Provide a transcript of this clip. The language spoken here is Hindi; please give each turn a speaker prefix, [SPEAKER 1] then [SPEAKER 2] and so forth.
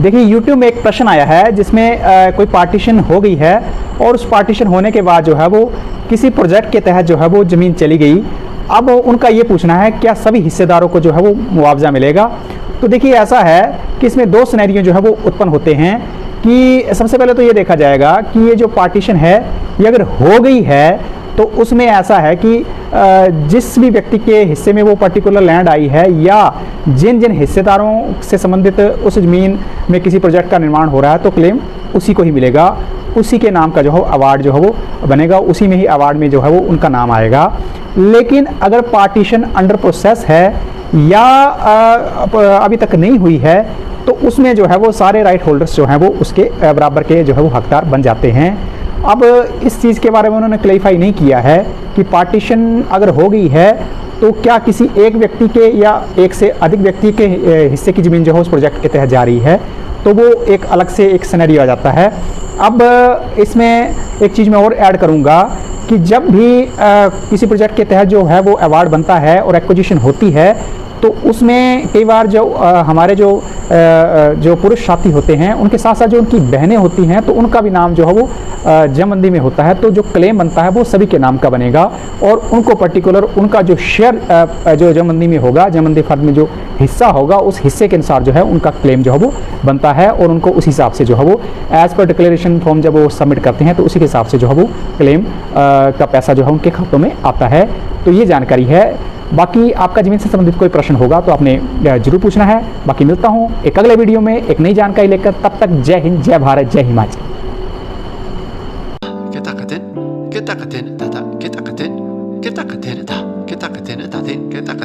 [SPEAKER 1] देखिए YouTube में एक प्रश्न आया है जिसमें कोई पार्टीशन हो गई है और उस पार्टीशन होने के बाद जो है वो किसी प्रोजेक्ट के तहत जो है वो ज़मीन चली गई। अब उनका ये पूछना है क्या सभी हिस्सेदारों को जो है वो मुआवजा मिलेगा। तो देखिए ऐसा है कि इसमें दो सिनेरियो जो है वो उत्पन्न होते हैं कि सबसे पहले तो ये देखा जाएगा कि ये जो पार्टीशन है ये अगर हो गई है तो उसमें ऐसा है कि जिस भी व्यक्ति के हिस्से में वो पर्टिकुलर लैंड आई है या जिन जिन हिस्सेदारों से संबंधित उस ज़मीन में किसी प्रोजेक्ट का निर्माण हो रहा है तो क्लेम उसी को ही मिलेगा, उसी के नाम का जो है अवार्ड जो है वो बनेगा, उसी में ही अवार्ड में जो है वो उनका नाम आएगा। लेकिन अगर पार्टीशन अंडर प्रोसेस है या अभी तक नहीं हुई है तो उसमें जो है वो सारे राइट होल्डर्स जो हैं वो उसके बराबर के जो है वो हकदार बन जाते हैं। अब इस चीज़ के बारे में उन्होंने क्लैरिफाई नहीं किया है कि पार्टीशन अगर हो गई है तो क्या किसी एक व्यक्ति के या एक से अधिक व्यक्ति के हिस्से की ज़मीन जो है उस प्रोजेक्ट के तहत जा रही है, तो वो एक अलग से एक सिनेरियो आ जाता है। अब इसमें एक चीज़ मैं और ऐड करूँगा कि जब भी किसी प्रोजेक्ट के तहत जो है वो अवार्ड बनता है और एक्विजिशन होती है तो उसमें कई बार जो हमारे जो पुरुष साथी होते हैं उनके साथ साथ जो उनकी बहनें होती हैं तो उनका भी नाम जो है वो जमबंदी में होता है। तो जो क्लेम बनता है वो सभी के नाम का बनेगा और उनको पर्टिकुलर उनका जो शेयर जो जमबंदी में होगा, जमबंदी फर्द में जो हिस्सा होगा उस हिस्से के अनुसार जो है उनका क्लेम जो है वो बनता है और उनको उस हिसाब से जो है वो एज़ पर डिक्लेरेशन फॉर्म जब वो सबमिट करते हैं तो उसी के हिसाब से जो है वो क्लेम का पैसा जो है उनके खातों में आता है। तो ये जानकारी है। बाकी आपका ज़मीन से संबंधित कोई प्रश्न होगा तो आपने जरूर पूछना है। बाकी मिलता हूँ एक अगले वीडियो में एक नई जानकारी लेकर, तब तक जय हिंद, जय भारत, जय हिमाचल।